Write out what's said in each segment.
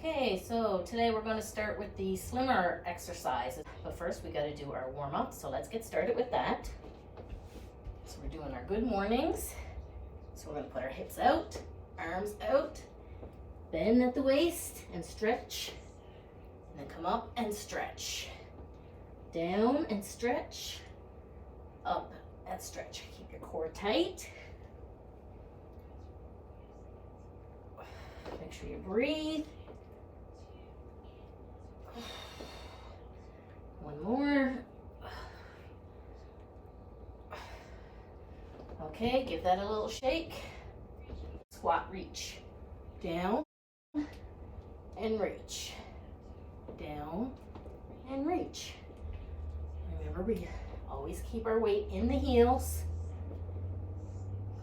Okay, so today we're going to start with the slimmer exercises. But first we got to do our warm-up, so let's get started with that. So we're doing our good mornings. So we're going to put our hips out, arms out, bend at the waist and stretch. And then come up and stretch. Down and stretch. Up and stretch. Keep your core tight. Make sure you breathe. One more. Okay, give that a little shake. Squat reach. Down and reach. Down and reach. Remember, we always keep our weight in the heels.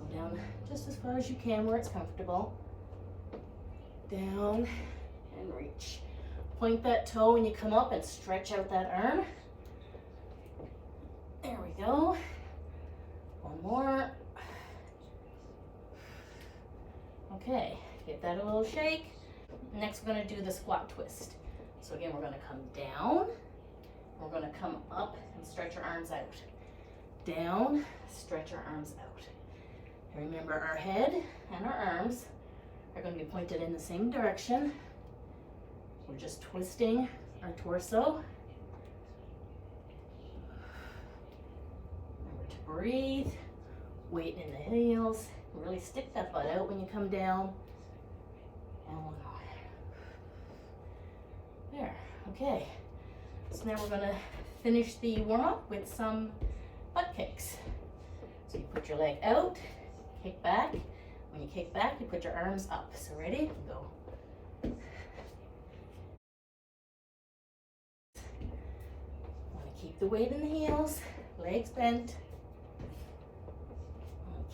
Go down just as far as you can where it's comfortable. Down and reach. Point that toe when you come up and stretch out that arm. There we go. One more. Okay, give that a little shake. Next we're going to do the squat twist. So again, we're going to come down. We're going to come up and stretch our arms out. Down, stretch our arms out. And remember, our head and our arms are going to be pointed in the same direction. We're just twisting our torso. Remember to breathe, weight in the heels. Really stick that butt out when you come down. And one more. There, okay. So now we're going to finish the warm-up with some butt kicks. So you put your leg out, kick back. When you kick back, you put your arms up. So ready? Go. Want to keep the weight in the heels, legs bent.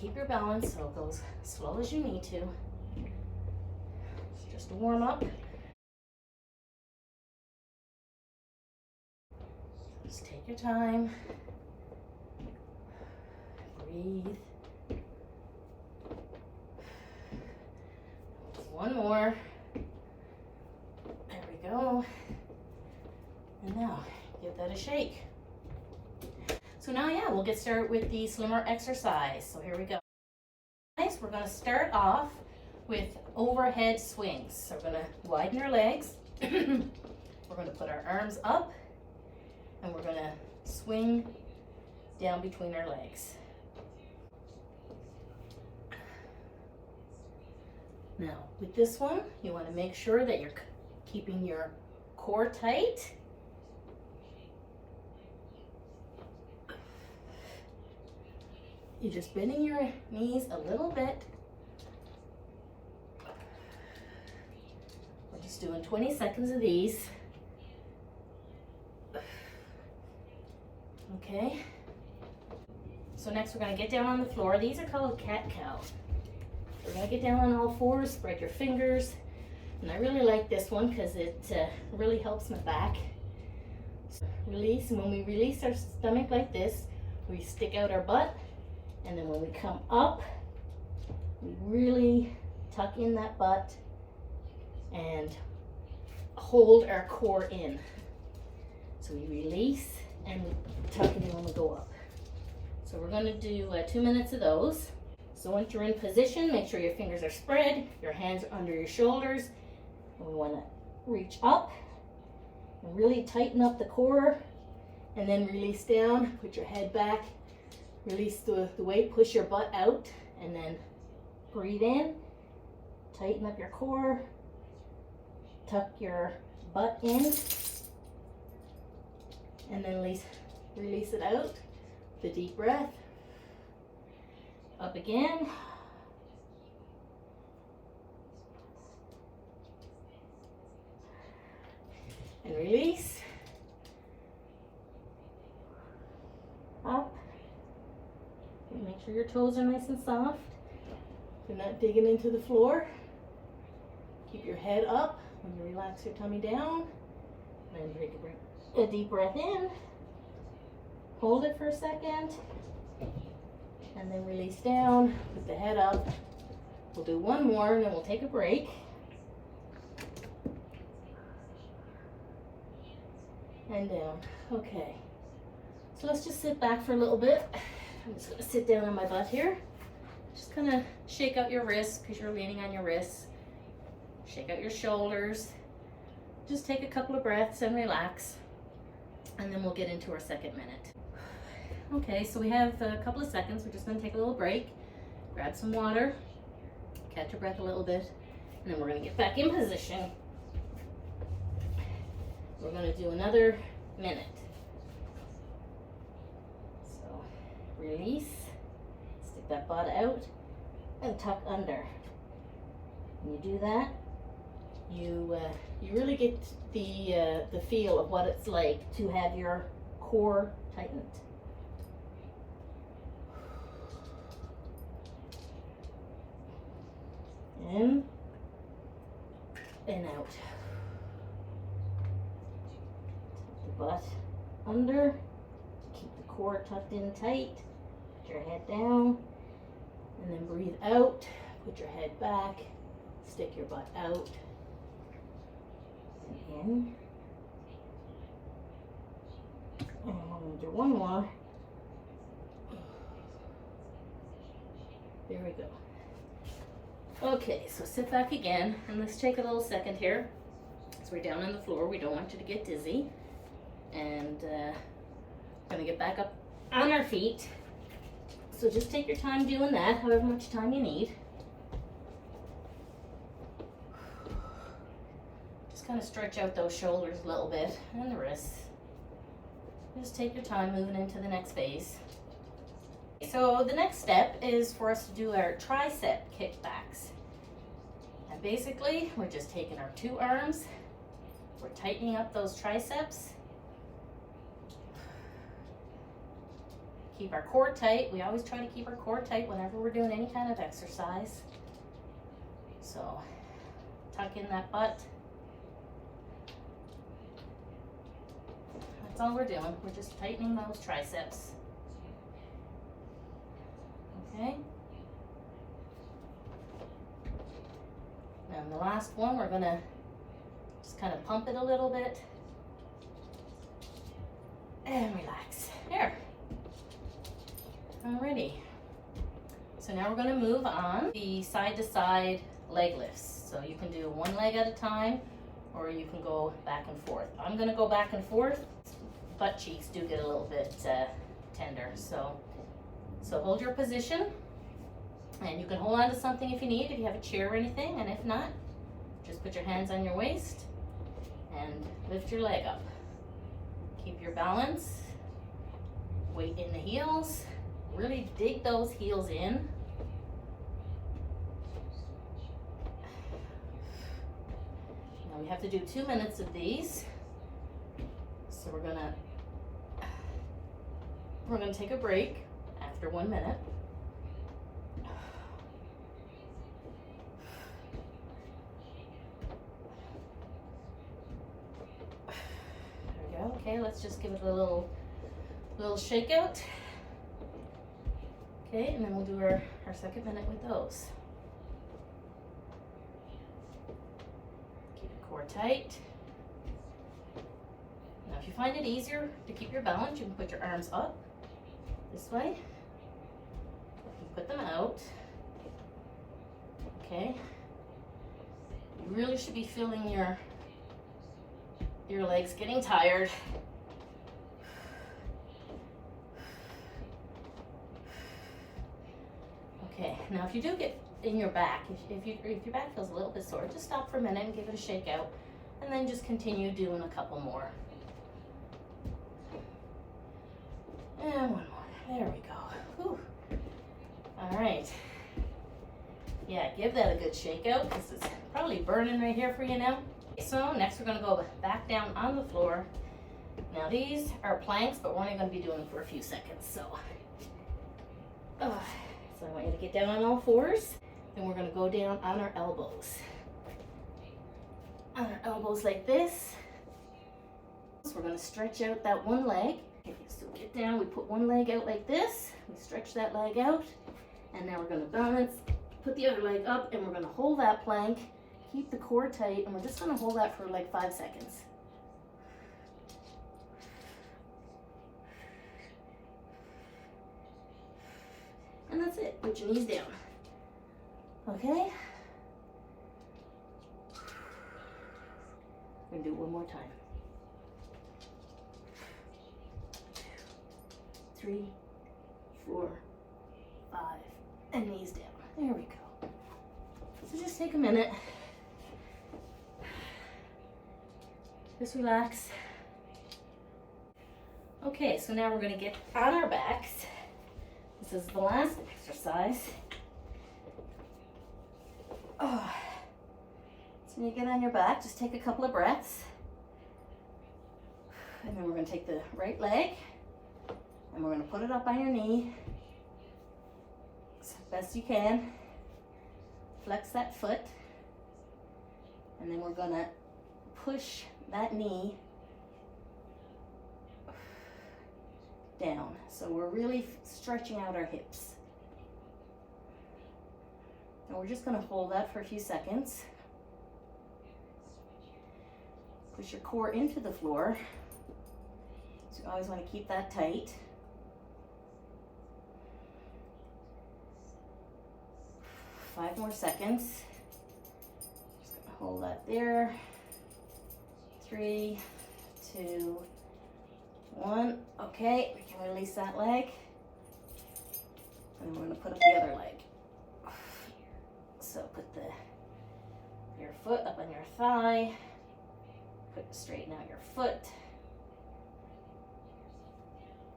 Keep your balance so it goes slow as you need to. It's just a warm up. Just take your time. Breathe. One more. There we go. And now, give that a shake. So now, we'll get started with the slimmer exercise. So here we go. Nice, we're going to start off with overhead swings. So we're going to widen our legs. We're going to put our arms up. And we're going to swing down between our legs. Now, with this one, you want to make sure that you're keeping your core tight. You're just bending your knees a little bit. We're just doing 20 seconds of these. Okay. So next we're going to get down on the floor. These are called cat-cow. We're going to get down on all fours, spread your fingers. And I really like this one because it really helps my back. So release, and when we release our stomach like this, we stick out our butt. And then when we come up, we really tuck in that butt and hold our core in. So we release and we tuck it in when we go up. So we're going to do 2 minutes of those. So once you're in position, make sure your fingers are spread, your hands are under your shoulders. And we want to reach up and really tighten up the core and then release down, put your head back. Release the weight, push your butt out, and then breathe in. Tighten up your core. Tuck your butt in. And then release it out with a deep breath. Up again. And release. Up. Make sure your toes are nice and soft. You're not digging into the floor. Keep your head up when you relax your tummy down. And then take a deep breath in. Hold it for a second. And then release down. Put the head up. We'll do one more and then we'll take a break. and down. Okay, so let's just sit back for a little bit. I'm just gonna sit down on my butt here. Just kind of shake out your wrists because you're leaning on your wrists. Shake out your shoulders. Just take a couple of breaths and relax, and then we'll get into our second minute. Okay, so we have a couple of seconds. We're just gonna take a little break, grab some water, catch your breath a little bit, and then we're gonna get back in position. We're gonna do another minute. So release, stick that butt out, and tuck under. When you do that, you really get the feel of what it's like to have your core tightened. In and out. Tuck the butt under. Keep the core tucked in tight. Put your head down. And then breathe out. Put your head back. Stick your butt out. And in. And I'm going to do one more. There we go. Okay, so sit back again, and let's take a little second here. So we're down on the floor. We don't want you to get dizzy. And we're going to get back up on our feet. So just take your time doing that, however much time you need. Just kind of stretch out those shoulders a little bit, and the wrists. Just take your time moving into the next phase. So the next step is for us to do our tricep kickbacks. And basically, we're just taking our two arms, we're tightening up those triceps. Keep our core tight. We always try to keep our core tight whenever we're doing any kind of exercise. So tuck in that butt. That's all we're doing. We're just tightening those triceps. Okay. And the last one, we're gonna just kind of pump it a little bit and relax. There. Alrighty. So now we're gonna move on the side to side leg lifts. So you can do one leg at a time, or you can go back and forth. I'm gonna go back and forth. Butt cheeks do get a little bit tender, so hold your position, and you can hold on to something if you need, if you have a chair or anything, and if not, just put your hands on your waist and lift your leg up. Keep your balance, weight in the heels, really dig those heels in. Now we have to do 2 minutes of these, so we're gonna take a break after 1 minute. There we go. Okay, let's just give it a little shake out. Okay, and then we'll do our second minute with those. Keep your core tight. Now if you find it easier to keep your balance, you can put your arms up this way. Put them out. Okay. You really should be feeling your legs getting tired. Okay. Now, if you do get in your back, if your back feels a little bit sore, just stop for a minute and give it a shake out, and then just continue doing a couple more. And one more. There we go. Whew. All right. Yeah, give that a good shake out because it's probably burning right here for you now. So next we're going to go back down on the floor. Now these are planks, but we're only going to be doing them for a few seconds. So I want you to get down on all fours. Then we're going to go down on our elbows. On our elbows like this. So we're going to stretch out that one leg. So get down, we put one leg out like this. We stretch that leg out. And now we're going to balance, put the other leg up, and we're going to hold that plank, keep the core tight, and we're just going to hold that for like 5 seconds. that's it. Put your knees down. Okay? We're gonna do it one more time. 3, 4, 5, and knees down. There we go. So just take a minute. Just relax. Okay, so now we're going to get on our backs. This is the last exercise. Oh. So when you get on your back, just take a couple of breaths. And then we're going to take the right leg and we're going to put it up on your knee as best you can. Flex that foot. And then we're going to push that knee down. So we're really stretching out our hips. And we're just going to hold that for a few seconds. Push your core into the floor. So you always want to keep that tight. Five more seconds. Just going to hold that there. 3, 2, 1. Okay, we can release that leg. And we're going to put up the other leg. So put your foot up on your thigh. Straighten out your foot.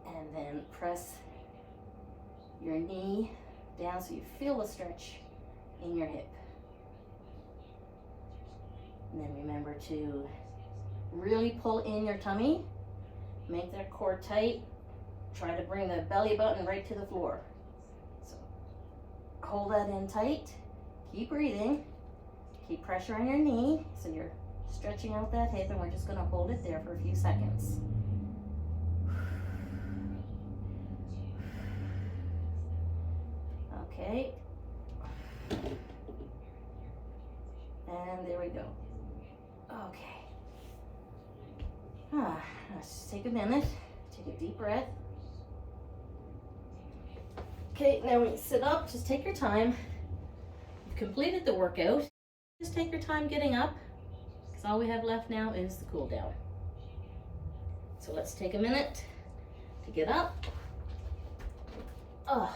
And then press your knee down so you feel the stretch in your hip. And then remember to really pull in your tummy. Make that core tight. Try to bring the belly button right to the floor. So hold that in tight. Keep breathing. Keep pressure on your knee so you're stretching out that hip, and we're just going to hold it there for a few seconds. Okay. And there we go. Okay. Let's just take a minute. Take a deep breath. Okay, now when you sit up, just take your time. You've completed the workout. Just take your time getting up, because all we have left now is the cool down. So let's take a minute to get up. Oh,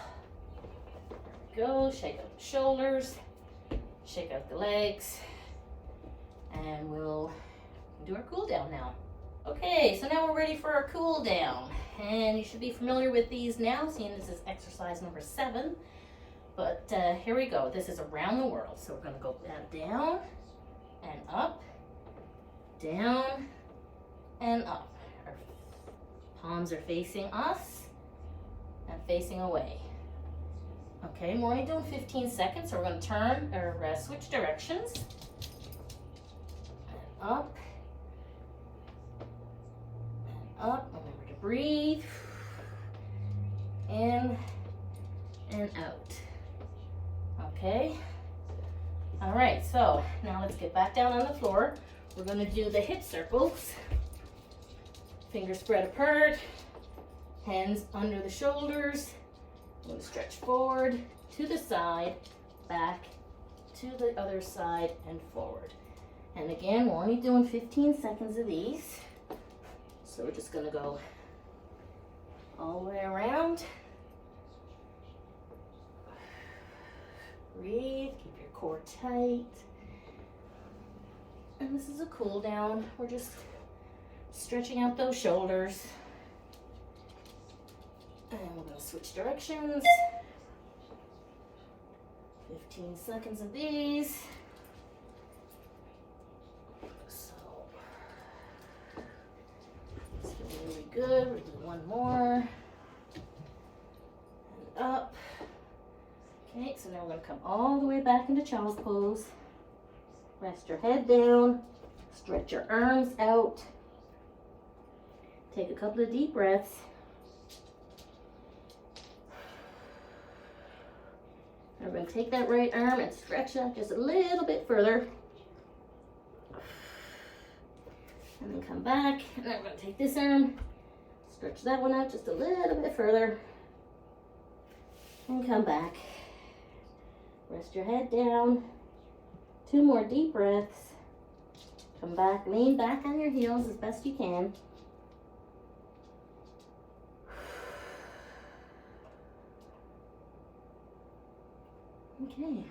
there we go. Shake out the shoulders, shake out the legs, and we'll do our cool down now. Okay, so now we're ready for our cool down, and you should be familiar with these now, seeing this is exercise number 7. But here we go. This is around the world. So we're going to go down and up, down and up. Our palms are facing us and facing away. Okay, we're only doing 15 seconds, so we're going to turn or switch directions. And up and up. Remember to breathe. In and out. Okay. All right, so now let's get back down on the floor. We're going to do the hip circles. Fingers spread apart, hands under the shoulders. I'm going to stretch forward, to the side, back, to the other side, and forward. And again, we're only doing 15 seconds of these. So we're just going to go all the way around. Breathe, keep your core tight. And this is a cool down. We're just stretching out those shoulders. And we're going to switch directions. 15 seconds of these. So, it's feeling really good. We'll do one more. And up. Okay, so now we're going to come all the way back into child's pose. Rest your head down. Stretch your arms out. Take a couple of deep breaths. Now we're going to take that right arm and stretch that just a little bit further. And then come back. And then we're going to take this arm, stretch that one out just a little bit further. And come back. Rest your head down. 2 more deep breaths. Come back, lean back on your heels as best you can. Okay.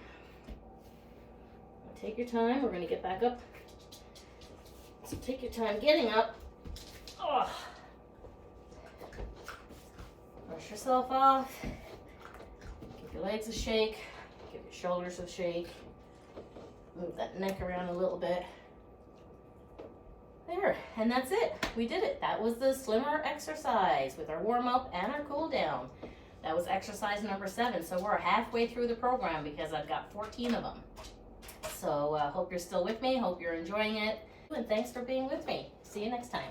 Take your time. We're going to get back up. So take your time getting up. Oh. Brush yourself off. Give your legs a shake. Give your shoulders a shake. Move that neck around a little bit. There, and that's it. We did it. That was the slimmer exercise with our warm-up and our cool-down. That was exercise number 7. So we're halfway through the program because I've got 14 of them. So hope you're still with me. Hope you're enjoying it. And thanks for being with me. See you next time.